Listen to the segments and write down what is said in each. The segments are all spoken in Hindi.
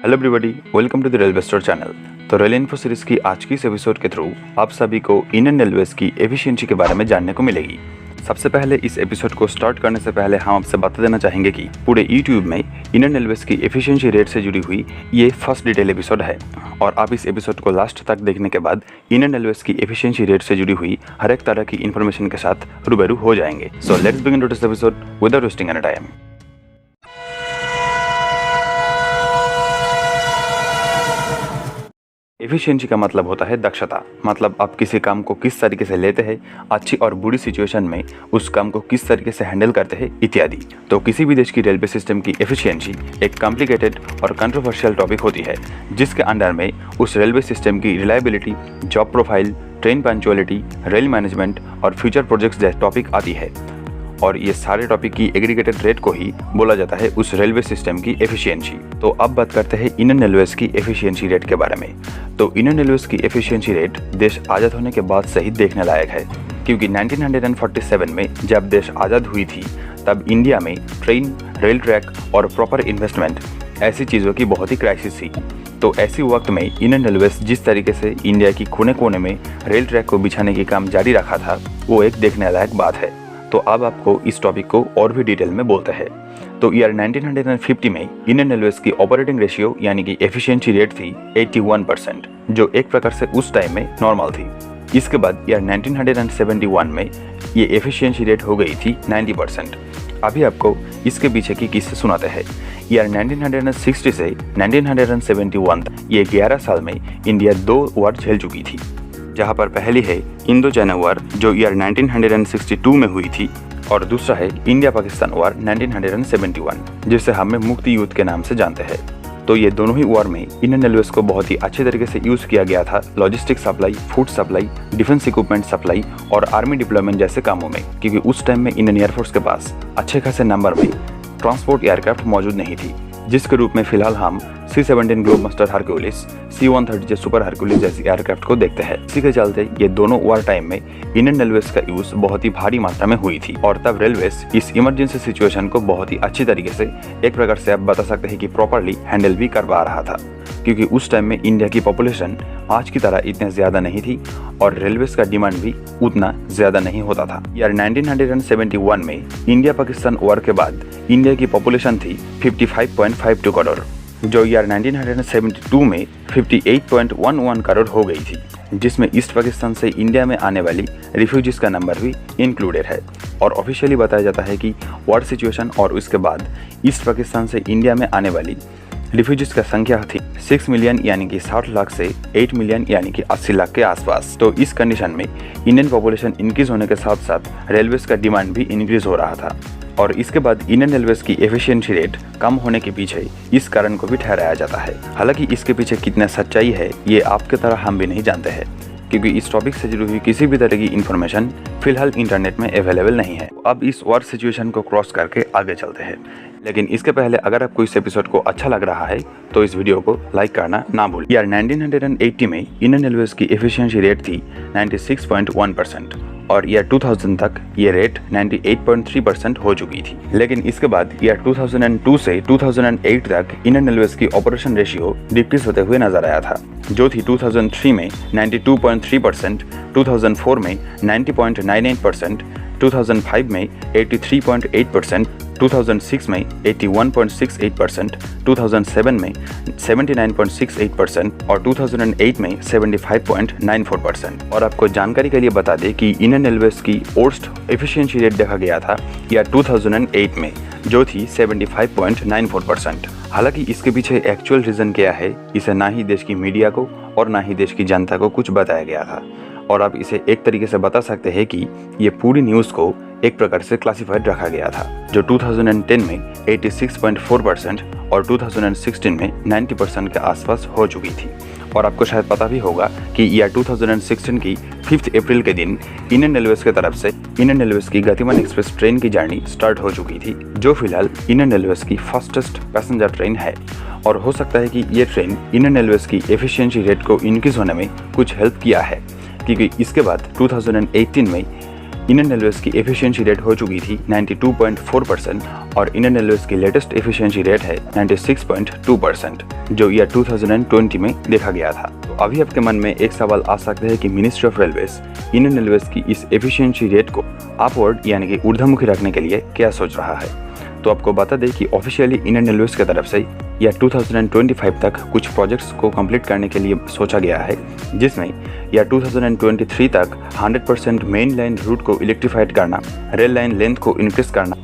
Hello everybody, welcome to the railway store channel. तो रेल इन्फो सीरीज की आज की इस एपिसोड के थ्रू आप सभी को इंडियन रेलवेज की एफिशिएंसी के बारे में जानने को मिलेगी। सबसे पहले इस एपिसोड को स्टार्ट करने से पहले हम आपसे बता देना चाहेंगे कि पूरे यूट्यूब में इंडियन रेलवेज की एफिशिएंसी रेट से जुड़ी हुई ये फर्स्ट डिटेल एपिसोड है और आप इस एपिसोड को लास्ट तक देखने के बाद इंडियन रेलवेज की एफिशिएंसी रेट से जुड़ी हुई हर एक तरह की इन्फॉर्मेशन के साथ रूबरू हो जाएंगे। So let's begin today's episode without wasting any time. Efficiency का मतलब होता है दक्षता, मतलब आप किसी काम को किस तरीके से लेते हैं, अच्छी और बुरी सिचुएशन में उस काम को किस तरीके से हैंडल करते हैं इत्यादि। तो किसी भी देश की रेलवे सिस्टम की एफिशिएंसी एक कॉम्प्लिकेटेड और कंट्रोवर्शियल टॉपिक होती है, जिसके अंडर में उस रेलवे सिस्टम की reliability, job profile, train punctuality, rail management और फ्यूचर प्रोजेक्ट्स जैसे टॉपिक आती है। और ये सारे टॉपिक की एग्रीगेटेड रेट को ही बोला जाता है उस रेलवे सिस्टम की एफिशिएंसी। तो अब बात करते हैं इंडियन रेलवेज की एफिशिएंसी रेट के बारे में। तो इंडियन रेलवेज की एफिशिएंसी रेट देश आज़ाद होने के बाद से ही देखने लायक है, क्योंकि 1947 में जब देश आज़ाद हुई थी तब इंडिया में ट्रेन, रेल ट्रैक और प्रॉपर इन्वेस्टमेंट ऐसी चीज़ों की बहुत ही क्राइसिस थी। तो ऐसी वक्त में इंडियन रेलवेज जिस तरीके से इंडिया की कोने कोने में रेल ट्रैक को बिछाने की काम जारी रखा था, वो एक देखने लायक बात है। तो अब आपको इस टॉपिक को और भी डिटेल में बोलते हैं। तो ईयर 1950 में इंडियन रेलवेज की ऑपरेटिंग रेशियो यानी कि एफिशिएंसी रेट थी 81%, जो एक प्रकार से उस टाइम में नॉर्मल थी। इसके बाद ईयर 1971 में ये एफिशिएंसी रेट हो गई थी 90%। अभी आपको इसके पीछे की किस्से सुनाते हैं। ईयर 1960 से 1971 तक ये 11 साल में इंडिया 2 वॉर झेल चुकी थी, जहां पर पहली है इंडो चाइना वॉर जो ईयर 1962 में हुई थी और दूसरा है इंडिया पाकिस्तान वॉर 1971, जिसे हमें मुक्ति युद्ध के नाम से जानते हैं। तो ये दोनों ही वॉर में इंडियन रेलवेज को बहुत ही अच्छे तरीके से यूज़ किया गया था logistic supply, food supply, defence equipment supply और आर्मी डिप्लॉयमेंट जैसे कामों में, क्योंकि उस टाइम में इंडियन एयरफोर्स के पास अच्छे खासे नंबर में ट्रांसपोर्ट एयरक्राफ्ट मौजूद नहीं थी, जिसके रूप में फिलहाल हम C-17 Globemaster Hercules, C-130 super Hercules जैसी एयरक्राफ्ट को देखते हैं। इसी के चलते ये दोनों वॉर टाइम में इंडियन रेलवेज का यूज बहुत ही भारी मात्रा में हुई थी और तब रेलवेज इस इमरजेंसी सिचुएशन को बहुत ही अच्छी तरीके से एक प्रकार से आप बता सकते हैं कि प्रॉपरली हैंडल भी कर पा रहा था, क्योंकि उस टाइम में इंडिया की पॉपुलेशन आज की तरह इतने ज़्यादा नहीं थी और रेलवेज का डिमांड भी उतना ज़्यादा नहीं होता था। यार 1971 में इंडिया पाकिस्तान वॉर के बाद इंडिया की पॉपुलेशन थी 55.52 करोड़, जो यार 1972 में 58.11 करोड़ हो गई थी, जिसमें ईस्ट पाकिस्तान से इंडिया में आने वाली रिफ्यूजीज का नंबर भी इंक्लूडेड है। और ऑफिशियली बताया जाता है कि वॉर सिचुएशन और उसके बाद ईस्ट पाकिस्तान से इंडिया में आने वाली रिफ्यूजीज का संख्या थी 6 मिलियन यानी कि 60 लाख से 8 मिलियन यानी कि 80 लाख के आसपास। तो इस कंडीशन में इंडियन पॉपुलेशन इंक्रीज होने के साथ साथ रेलवेज का डिमांड भी इंक्रीज हो रहा था और इसके बाद इंडियन रेलवेज की एफिशिएंसी रेट कम होने के पीछे इस कारण को भी ठहराया जाता है। हालांकि इसके पीछे कितना सच्चाई है ये आपके तरह हम भी नहीं जानते हैं, क्योंकि इस टॉपिक से जुड़ी हुई किसी भी तरह की इन्फॉर्मेशन फिलहाल इंटरनेट में अवेलेबल नहीं है। अब इस वॉर सिचुएशन को क्रॉस करके आगे चलते हैं, लेकिन इसके पहले अगर आपको इस एपिसोड को अच्छा लग रहा है तो इस वीडियो को लाइक करना ना भूलें। यार 1980 में इंडियन रेलवेज की एफिशिएंसी रेट थी 96.1% और ईयर 2000 तक ये रेट 98.3% हो चुकी थी। लेकिन इसके बाद ईयर 2002 से 2008 तक इंडियन रेलवेज की ऑपरेशन रेशियो डिक्रीज होते हुए नजर आया था, जो थी 2003 में 92.3%, 2004 में 90.98%, 2005 में 83.8%, 2006 में 81.68%, 2007 में 79.68% और 2008 में 75.94%। और आपको जानकारी के लिए बता दें कि इंडियन रेलवेज की वर्स्ट एफिशिएंसी रेट देखा गया था ईयर 2008 में, जो थी 75.94%। हालांकि इसके पीछे एक्चुअल रीज़न क्या है, इसे ना ही देश की मीडिया को और ना ही देश की जनता को कुछ बताया गया था और आप इसे एक तरीके से बता सकते हैं कि ये पूरी न्यूज़ को एक प्रकार से क्लासिफाइड रखा गया था, जो 2010 में 86.4% और 2016 में 90% के आसपास हो चुकी थी। और आपको शायद पता भी होगा कि ईयर 2016 की 5 अप्रैल के दिन इंडियन रेलवेज की तरफ से इंडियन रेलवेज की गतिमान एक्सप्रेस ट्रेन की जर्नी स्टार्ट हो चुकी थी, जो फिलहाल इंडियन रेलवेज की फास्टेस्ट पैसेंजर ट्रेन है। और हो सकता है कि ये ट्रेन इंडियन रेलवेज की एफिशिएंसी रेट को इंक्रीज होने में कुछ हेल्प किया है, क्योंकि इसके बाद 2018 में इंडियन रेलवेज की एफिशिएंसी रेट हो चुकी थी 92.4% और इंडियन रेलवेज की लेटेस्ट एफिशिएंसी रेट है 96.2%, जो ईयर 2020 में देखा गया था। तो अभी आपके मन में एक सवाल आ सकता है कि ministry of railways Indian railways की इस एफिशिएंसी रेट को अपवर्ड यानी कि ऊर्ध्वमुखी रखने के लिए क्या सोच रहा है। तो आपको बता दें कि ऑफिशियली इंडियन रेलवेज की तरफ से या 2025 तक कुछ प्रोजेक्ट्स को कंप्लीट करने के लिए सोचा गया है, जिसमें या 2023 तक 100% मेन लाइन रूट को इलेक्ट्रीफाइड करना, रेल लाइन लेंथ को इंक्रीज करना,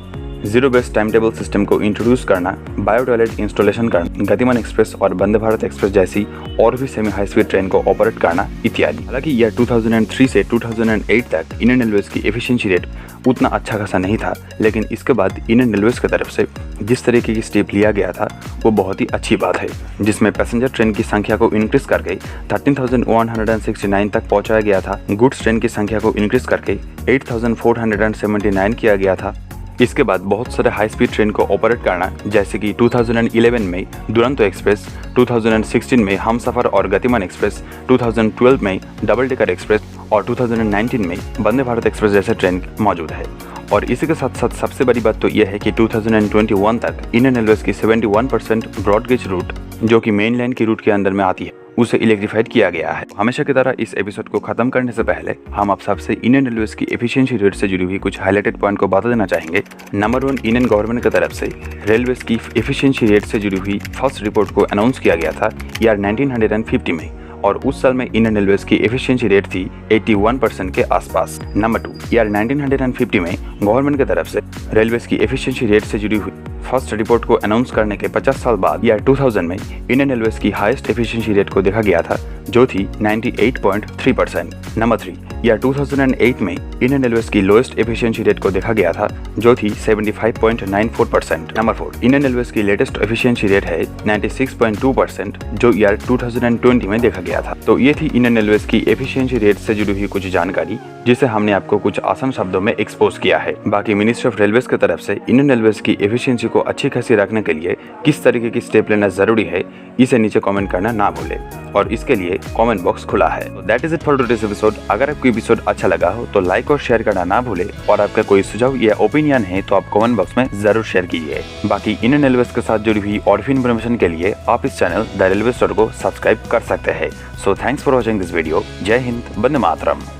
zero based time table system को इंट्रोड्यूस करना, बायो टॉयलेट इंस्टॉलेशन करना, गतिमान एक्सप्रेस और वंदे भारत एक्सप्रेस जैसी और भी सेमी हाई स्पीड ट्रेन को ऑपरेट करना इत्यादि। हालांकि ईयर 2003 से 2008 तक इंडियन रेलवेज की एफिशिएंसी रेट उतना अच्छा खासा नहीं था, लेकिन इसके बाद इंडियन रेलवेज की तरफ से जिस तरीके की स्टेप लिया गया था वो बहुत ही अच्छी बात है, जिसमें पैसेंजर ट्रेन की संख्या को इंक्रीज करके 13,169 तक पहुंचाया गया था, गुड्स ट्रेन की संख्या को इंक्रीज करके 8,479 किया गया था। इसके बाद बहुत सारे हाई स्पीड ट्रेन को ऑपरेट करना, जैसे कि 2011 में दुरंतो एक्सप्रेस, 2016 में हमसफर और गतिमान एक्सप्रेस, 2012 में डबल डेकर एक्सप्रेस और 2019 में वंदे भारत एक्सप्रेस जैसे ट्रेन मौजूद है। और इसी के साथ साथ सबसे बड़ी बात तो यह है कि 2021 तक इंडियन रेलवेज की 71% ब्रॉड गेज रूट, जो कि मेन लाइन की रूट के अंदर में आती है, उसे इलेक्ट्रीफाइड किया गया है। हमेशा की तरह इस एपिसोड को खत्म करने से पहले हम आप सबसे इंडियन रेलवेज की एफिशिएंसी रेट से जुड़ी हुई कुछ हाईलाइटेड पॉइंट को बता देना चाहेंगे। नंबर 1, इंडियन गवर्नमेंट की तरफ से रेलवेज की एफिशिएंसी रेट से जुड़ी हुई फर्स्ट रिपोर्ट को अनाउंस किया गया था ईयर 1950 में, और उस साल में इंडियन रेलवेज की एफिशिएंसी रेट थी 81% के आसपास। नंबर 2, ईयर 1950 में गवर्नमेंट की तरफ से रेलवेज की एफिशिएंसी रेट से जुड़ी हुई फर्स्ट रिपोर्ट को अनाउंस करने के 50 साल बाद ईयर 2000 में इंडियन रेलवेज की हाईएस्ट एफिशिएंसी रेट को देखा गया था, जो थी 98.3%। नंबर 3, ईयर 2008 में इंडियन रेलवेज की लोएस्ट एफिशिएंसी रेट को देखा गया था, जो थी 75.94%। नंबर 4, इंडियन रेलवेज की लेटेस्ट एफिशिएंसी रेट है 96.2%, जो ईयर 2020 में देखा गया था। तो ये थी इंडियन रेलवेज की एफिशिएंसी रेट से जुड़ी हुई कुछ जानकारी, जिसे हमने आपको कुछ आसान शब्दों में एक्सपोज किया है। बाकी मिनिस्ट्री ऑफ रेलवेज की तरफ से इंडियन रेलवेज की एफिशिएंसी को अच्छी खासी रखने के लिए किस तरीके की स्टेप लेना जरूरी है, इसे नीचे कमेंट करना ना भूले, और इसके लिए कमेंट बॉक्स खुला है। That is it for today's episode. अगर आपको एपिसोड अच्छा लगा हो तो लाइक और शेयर करना ना भूले, और आपका कोई सुझाव या ओपिनियन है तो आप कमेंट बॉक्स में जरूर शेयर कीजिए। बाकी इंडियन रेलवेज के साथ जुड़ी हुई और भी इन्फॉर्मेशन के लिए आप इस चैनल द रेलवे स्टोर को सब्सक्राइब कर सकते हैं। So thanks for watching this video. जय हिंद, वंदे मातरम।